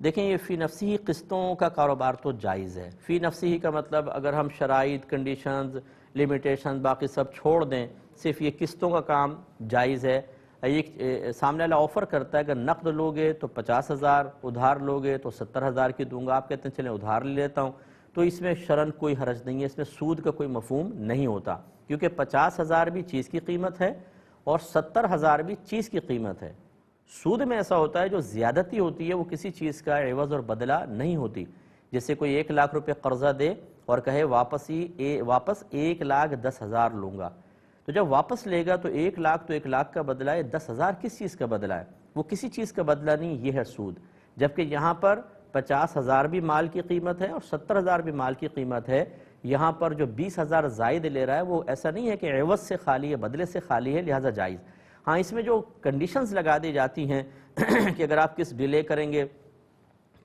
دیکھیں, یہ فی نفسی ہی قسطوں کا کاروبار تو جائز ہے. فی نفسی ہی کا مطلب اگر ہم شرائط, کنڈیشنز, لیمیٹیشنز باقی سب چھوڑ دیں, صرف یہ قسطوں کا کام جائز ہے. ایک سامنے والا آفر کرتا ہے, اگر نقد لوگے تو 50,000, ادھار لوگے تو 70,000 کی دوں گا. آپ کہتے ہیں چلیں ادھار لے لیتا ہوں, تو اس میں شرعاً کوئی حرج نہیں ہے, اس میں سود کا کوئی مفہوم نہیں ہوتا, کیونکہ 50,000 بھی چیز کی قیمت ہے اور 70,000 بھی چیز کی قیمت ہے. سود میں ایسا ہوتا ہے جو زیادتی ہوتی ہے وہ کسی چیز کا عوض اور بدلہ نہیں ہوتی. جیسے کوئی 1 لاکھ روپے قرضہ دے اور کہے واپس 1,10,000 لوں گا, تو جب واپس لے گا تو 1 لاکھ تو 1 لاکھ کا بدلہ ہے, 10,000 کس چیز کا بدلہ ہے؟ وہ کسی چیز کا بدلہ نہیں, یہ ہے سود. جبکہ یہاں پر 50,000 بھی مال کی قیمت ہے اور 70,000 بھی مال کی قیمت ہے. یہاں پر جو 20,000 زائد لے رہا ہے وہ ایسا نہیں ہے کہ عوض سے خالی ہے, بدلے سے خالی ہے, لہذا جائز. ہاں, اس میں جو کنڈیشنز لگا دی جاتی ہیں کہ اگر آپ کس ڈیلے کریں گے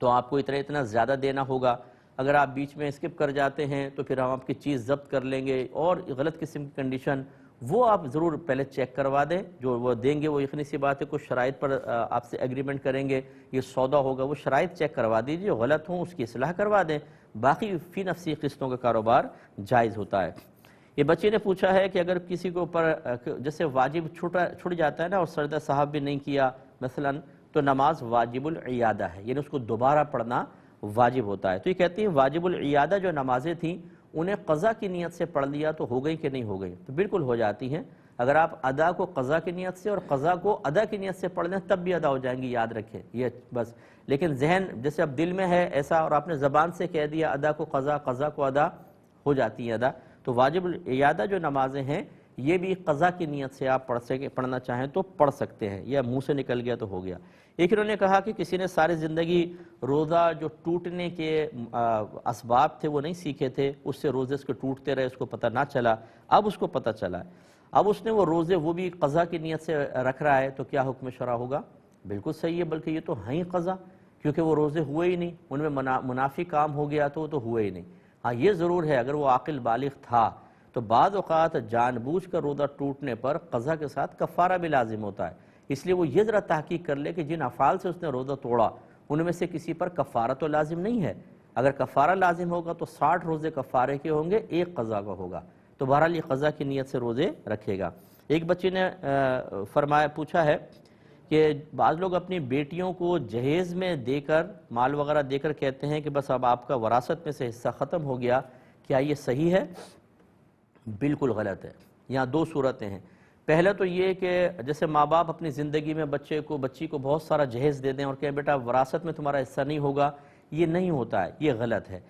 تو آپ کو اتنا زیادہ دینا ہوگا, اگر آپ بیچ میں اسکپ کر جاتے ہیں تو پھر ہم آپ کی چیز ضبط کر لیں گے, اور غلط قسم کی کنڈیشن وہ آپ ضرور پہلے چیک کروا دیں. جو وہ دیں گے وہ یقینی سی بات ہے کچھ شرائط پر آپ سے ایگریمنٹ کریں گے, یہ سودا ہوگا, وہ شرائط چیک کروا دیجیے, جو غلط ہوں اس کی اصلاح کروا دیں. باقی فی نفسی قسطوں کا کاروبار جائز ہوتا ہے. یہ بچے نے پوچھا ہے کہ اگر کسی کے اوپر جیسے واجب چھوٹ جاتا ہے نا اور سجدہ صاحب بھی نہیں کیا مثلا, تو نماز واجب العیادہ ہے, یعنی اس کو دوبارہ پڑھنا واجب ہوتا ہے. تو یہ کہتی ہیں واجب العیادہ جو نمازیں تھیں انہیں قضا کی نیت سے پڑھ لیا تو ہو گئی کہ نہیں ہو گئی؟ تو بالکل ہو جاتی ہیں. اگر آپ ادا کو قضا کی نیت سے اور قضا کو ادا کی نیت سے پڑھ لیں تب بھی ادا ہو جائیں گی, یاد رکھیں یہ بس. لیکن ذہن جیسے اب دل میں ہے ایسا اور آپ نے زبان سے کہہ دیا ادا کو قضا, قضا کو ادا, ہو جاتی ہے ادا. تو واجب العیادہ جو نمازیں ہیں یہ بھی قضا کی نیت سے آپ پڑھنا چاہیں تو پڑھ سکتے ہیں, یا منہ سے نکل گیا تو ہو گیا. ایک انہوں نے کہا کہ کسی نے ساری زندگی روزہ جو ٹوٹنے کے اسباب تھے وہ نہیں سیکھے تھے, اس سے روزے اس کے ٹوٹتے رہے, اس کو پتہ نہ چلا, اب اس کو پتہ چلا, اب اس نے وہ روزے وہ بھی قضا کی نیت سے رکھ رہا ہے, تو کیا حکم شرع ہوگا؟ بالکل صحیح ہے, بلکہ یہ تو ہیں ہی قضا, کیونکہ وہ روزے ہوئے ہی نہیں, ان میں منافی کام ہو گیا تو وہ تو ہوئے ہی نہیں. ہاں, یہ ضرور ہے اگر وہ عاقل بالغ تھا تو بعض اوقات جان بوجھ کر روزہ ٹوٹنے پر قضا کے ساتھ کفارہ بھی لازم ہوتا ہے. اس لیے وہ یہ ذرا تحقیق کر لے کہ جن افعال سے اس نے روزہ توڑا ان میں سے کسی پر کفارہ تو لازم نہیں ہے. اگر کفارہ لازم ہوگا تو 60 روزے کفارے کے ہوں گے, 1 قضا کا ہوگا. تو بہرحال یہ قضا کی نیت سے روزے رکھے گا. ایک بچے نے پوچھا ہے کہ بعض لوگ اپنی بیٹیوں کو جہیز میں دے کر, مال وغیرہ دے کر کہتے ہیں کہ بس اب آپ کا وراثت میں سے حصہ ختم ہو گیا, کیا یہ صحیح ہے؟ بالکل غلط ہے. یہاں 2 صورتیں ہیں. پہلا تو یہ کہ جیسے ماں باپ اپنی زندگی میں بچی کو بہت سارا جہیز دے دیں اور کہیں بیٹا وراثت میں تمہارا حصہ نہیں ہوگا, یہ نہیں ہوتا ہے, یہ غلط ہے.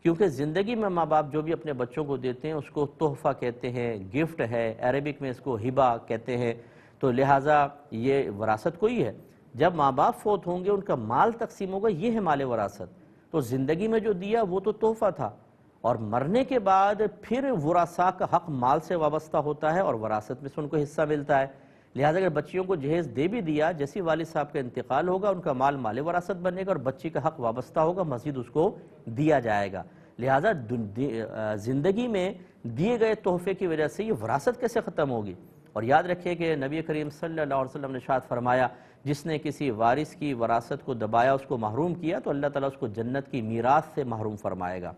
کیونکہ زندگی میں ماں باپ جو بھی اپنے بچوں کو دیتے ہیں اس کو تحفہ کہتے ہیں, گفٹ ہے, عربک میں اس کو ہبہ کہتے ہیں, تو لہٰذا یہ وراثت کوئی ہے. جب ماں باپ فوت ہوں گے ان کا مال تقسیم ہوگا, یہ ہے مال وراثت. تو زندگی میں جو دیا وہ تو تحفہ تھا, اور مرنے کے بعد پھر ورثاء کا حق مال سے وابستہ ہوتا ہے اور وراثت میں سے ان کو حصہ ملتا ہے. لہٰذا اگر بچیوں کو جہیز دے بھی دیا, جیسی والد صاحب کا انتقال ہوگا ان کا مال مال وراثت بنے گا اور بچی کا حق وابستہ ہوگا, مزید اس کو دیا جائے گا. لہٰذا زندگی میں دیے گئے تحفے کی وجہ سے یہ وراثت کیسے ختم ہوگی؟ اور یاد رکھیں کہ نبی کریم صلی اللہ علیہ وسلم نے ارشاد فرمایا, جس نے کسی وارث کی وراثت کو دبایا, اس کو محروم کیا, تو اللہ تعالیٰ اس کو جنت کی میراث سے محروم فرمائے گا.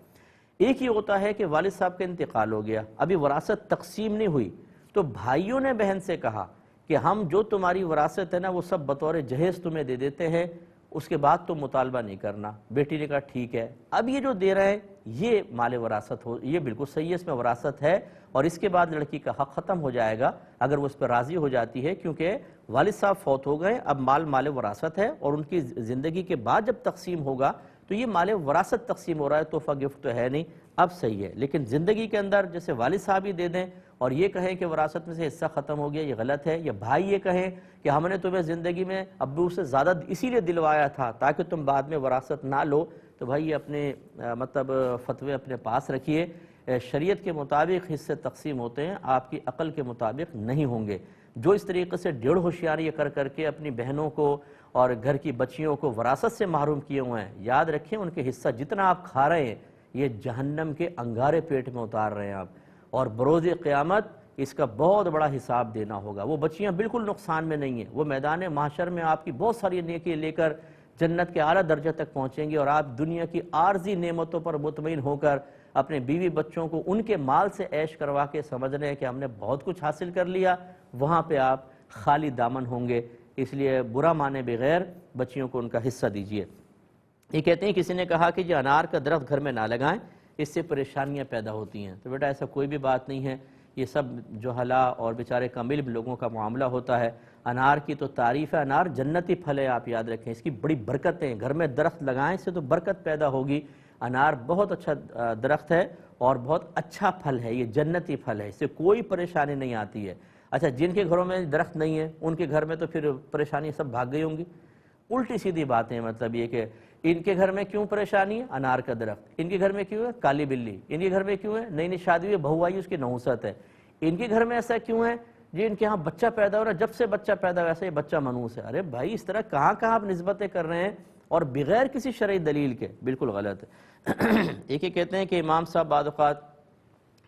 ایک ہی ہوتا ہے کہ والد صاحب کا انتقال ہو گیا, ابھی وراثت تقسیم نہیں ہوئی, تو بھائیوں نے بہن سے کہا کہ ہم جو تمہاری وراثت ہے نا وہ سب بطور جہیز تمہیں دے دیتے ہیں, اس کے بعد تو مطالبہ نہیں کرنا۔ بیٹی نے کہا ٹھیک ہے، اب یہ جو دے رہے ہیں یہ مال وراثت ہو، یہ بالکل صحیح ہے، اس میں وراثت ہے، اور اس کے بعد لڑکی کا حق ختم ہو جائے گا اگر وہ اس پر راضی ہو جاتی ہے، کیونکہ والد صاحب فوت ہو گئے، اب مال وراثت ہے، اور ان کی زندگی کے بعد جب تقسیم ہوگا تو یہ مال وراثت تقسیم ہو رہا ہے، تحفہ گفٹ تو ہے نہیں، اب صحیح ہے۔ لیکن زندگی کے اندر جیسے والد صاحب ہی دے دیں اور یہ کہیں کہ وراثت میں سے حصہ ختم ہو گیا، یہ غلط ہے، یا بھائی یہ کہیں کہ ہم نے تمہیں زندگی میں ابو سے زیادہ اسی لیے دلوایا تھا تاکہ تم بعد میں وراثت نہ لو، تو بھائی یہ اپنے فتوے اپنے پاس رکھیے۔ شریعت کے مطابق حصے تقسیم ہوتے ہیں، آپ کی عقل کے مطابق نہیں ہوں گے۔ جو اس طریقے سے ڈیڑھ ہوشیاری کر کے اپنی بہنوں کو اور گھر کی بچیوں کو وراثت سے محروم کیے ہوئے ہیں، یاد رکھیں ان کے حصہ جتنا آپ کھا رہے ہیں یہ جہنم کے انگارے پیٹ میں اتار رہے ہیں آپ، اور بروز قیامت اس کا بہت بڑا حساب دینا ہوگا۔ وہ بچیاں بالکل نقصان میں نہیں ہیں، وہ میدان محشر میں آپ کی بہت ساری نیکی لے کر جنت کے اعلیٰ درجہ تک پہنچیں گے، اور آپ دنیا کی عارضی نعمتوں پر مطمئن ہو کر اپنے بیوی بچوں کو ان کے مال سے عیش کروا کے سمجھ رہے ہیں کہ ہم نے بہت کچھ حاصل کر لیا، وہاں پہ آپ خالی دامن ہوں گے۔ اس لیے برا مانے بغیر بچیوں کو ان کا حصہ دیجیے۔ یہ کہتے ہیں کسی نے کہا کہ یہ انار کا درخت گھر میں نہ لگائیں، اس سے پریشانیاں پیدا ہوتی ہیں، تو بیٹا ایسا کوئی بھی بات نہیں ہے، یہ سب جہلا اور بیچارے کم علم لوگوں کا معاملہ ہوتا ہے۔ انار کی تو تعریف ہے، انار جنتی پھل ہے، آپ یاد رکھیں، اس کی بڑی برکتیں، گھر میں درخت لگائیں اس سے تو برکت پیدا ہوگی۔ انار بہت اچھا درخت ہے اور بہت اچھا پھل ہے، یہ جنتی پھل ہے، اس سے کوئی پریشانی نہیں آتی ہے۔ اچھا جن کے گھروں میں درخت نہیں ہے ان کے گھر میں تو پھر پریشانی سب بھاگ گئی ہوں گی، الٹی سیدھی باتیں، مطلب یہ کہ ان کے گھر میں کیوں پریشانی ہے؟ انار کا درخت۔ ان کے گھر میں کیوں ہے؟ کالی بلی۔ ان کے گھر میں کیوں ہے؟ نئی شادی ہوئی بہو آئی اس کی نحوست ہے۔ ان کے گھر میں ایسا کیوں ہے؟ جی ان کے ہاں بچہ پیدا ہو رہا ہے، جب سے بچہ پیدا ہوا ویسے یہ بچہ منحوس ہے۔ ارے بھائی اس طرح کہاں آپ نسبتیں کر رہے ہیں اور بغیر کسی شرعی دلیل کے، بالکل غلط ہے۔ ایک کہتے ہیں کہ امام صاحب بعض اوقات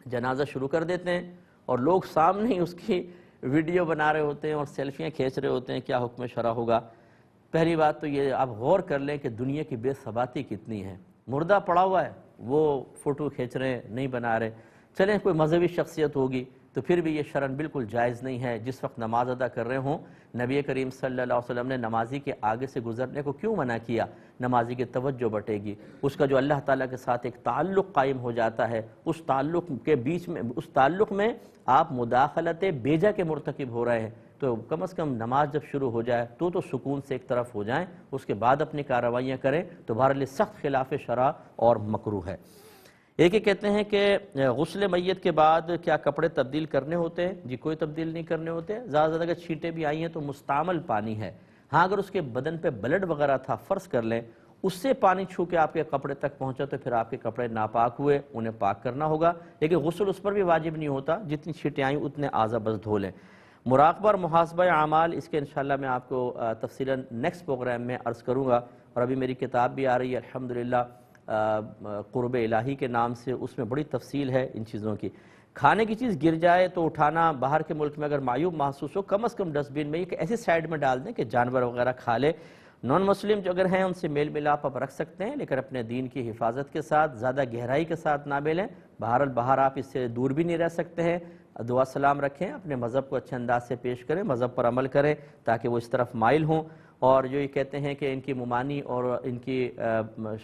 جنازہ شروع کر دیتے ہیں اور لوگ سامنے ہی اس کی ویڈیو بنا رہے ہوتے ہیں اور سیلفیاں کھینچ رہے ہوتے ہیں، کیا حکم شرع ہوگا؟ پہلی بات تو یہ آپ غور کر لیں کہ دنیا کی بے ثباتی کتنی ہے، مردہ پڑا ہوا ہے وہ فوٹو کھینچ رہے ہیں، نہیں بنا رہے۔ چلیں کوئی مذہبی شخصیت ہوگی تو پھر بھی یہ شرعاً بالکل جائز نہیں ہے، جس وقت نماز ادا کر رہے ہوں نبی کریم صلی اللہ علیہ وسلم نے نمازی کے آگے سے گزرنے کو کیوں منع کیا؟ نمازی کی توجہ بٹے گی، اس کا جو اللہ تعالیٰ کے ساتھ ایک تعلق قائم ہو جاتا ہے، اس تعلق کے بیچ میں، اس تعلق میں آپ مداخلت بیجا کے مرتکب ہو رہے ہیں، تو کم از کم نماز جب شروع ہو جائے تو سکون سے ایک طرف ہو جائیں، اس کے بعد اپنی کارروائیاں کریں، تو بہرحال سخت خلاف شرع اور مکروہ ہے۔ ایک کہتے ہیں کہ غسل میت کے بعد کیا کپڑے تبدیل کرنے ہوتے ہیں؟ جی کوئی تبدیل نہیں کرنے ہوتے، زیادہ سے زیادہ اگر چھینٹیں بھی آئی ہیں تو مستعمل پانی ہے، ہاں اگر اس کے بدن پہ بلڈ وغیرہ تھا فرض کر لیں، اس سے پانی چھو کے آپ کے کپڑے تک پہنچا تو پھر آپ کے کپڑے ناپاک ہوئے، انہیں پاک کرنا ہوگا، لیکن غسل اس پر بھی واجب نہیں ہوتا، جتنی چھینٹیں آئیں اتنے اعضاء بس دھو لیں۔ مراقبہ اور محاسبہ اعمال، اس کے انشاءاللہ میں آپ کو تفصیلاً نیکسٹ پروگرام میں عرض کروں گا، اور ابھی میری کتاب بھی آ رہی ہے الحمدللہ قرب الہی کے نام سے، اس میں بڑی تفصیل ہے ان چیزوں کی۔ کھانے کی چیز گر جائے تو اٹھانا، باہر کے ملک میں اگر معیوب محسوس ہو کم از کم ڈسٹ بن میں ایک ایسی سائڈ میں ڈال دیں کہ جانور وغیرہ کھا لے۔ نان مسلم جو اگر ہیں ان سے میل ملاپ آپ رکھ سکتے ہیں، لیکن اپنے دین کی حفاظت کے ساتھ، زیادہ گہرائی کے ساتھ نہ ملیں، باہر آپ اس سے دور بھی نہیں رہ سکتے ہیں۔ دعا سلام رکھیں، اپنے مذہب کو اچھے انداز سے پیش کریں، مذہب پر عمل کریں تاکہ وہ اس طرف مائل ہوں۔ اور جو یہ کہتے ہیں کہ ان کی ممانی اور ان کی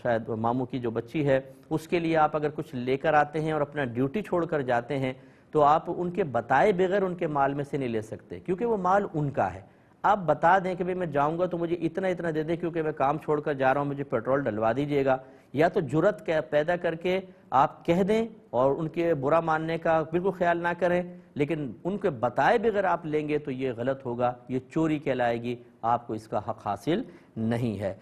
شاید ماموں کی جو بچی ہے اس کے لیے آپ اگر کچھ لے کر آتے ہیں اور اپنا ڈیوٹی چھوڑ کر جاتے ہیں تو آپ ان کے بتائے بغیر ان کے مال میں سے نہیں لے سکتے، کیونکہ وہ مال ان کا ہے۔ آپ بتا دیں کہ میں جاؤں گا تو مجھے اتنا دے دیں کیونکہ میں کام چھوڑ کر جا رہا ہوں، مجھے پیٹرول ڈلوا دیجیے گا، یا تو جرت پیدا کر کے آپ کہہ دیں اور ان کے برا ماننے کا بالکل خیال نہ کریں، لیکن ان کے بتائے بغیر آپ لیں گے تو یہ غلط ہوگا، یہ چوری کہلائے گی، آپ کو اس کا حق حاصل نہیں ہے۔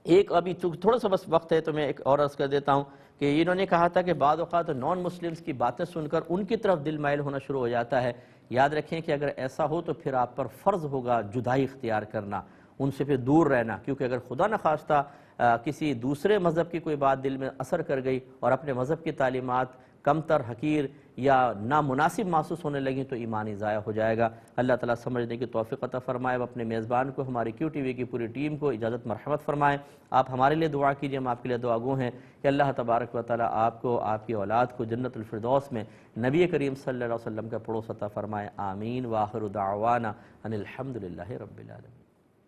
ایک ابھی تھوڑا سا بس وقت ہے تو میں ایک اور عرض کر دیتا ہوں کہ انہوں نے کہا تھا کہ بعض اوقات نان مسلمز کی باتیں سن کر ان کی طرف دل مائل ہونا شروع ہو جاتا ہے۔ یاد رکھیں کہ اگر ایسا ہو تو پھر آپ پر فرض ہوگا جدائی اختیار کرنا، ان سے پھر دور رہنا، کیونکہ اگر خدا نخواستہ کسی دوسرے مذہب کی کوئی بات دل میں اثر کر گئی اور اپنے مذہب کی تعلیمات کمتر، حقیر یا نامناسب محسوس ہونے لگیں تو ایمانی ضائع ہو جائے گا۔ اللہ تعالیٰ سمجھنے کی توفیق عطا فرمائے، اپنے میزبان کو، ہماری کیو ٹی وی کی پوری ٹیم کو اجازت مرحمت فرمائیں۔ آپ ہمارے لیے دعا کیجئے، ہم آپ کے لیے دعا گو ہیں کہ اللہ تبارک و تعالیٰ آپ کو، آپ کی اولاد کو جنت الفردوس میں نبی کریم صلی اللہ علیہ وسلم کا پڑوس عطا فرمائے۔ آمین۔ وآخر دعوانا ان الحمدللہ رب العالمین۔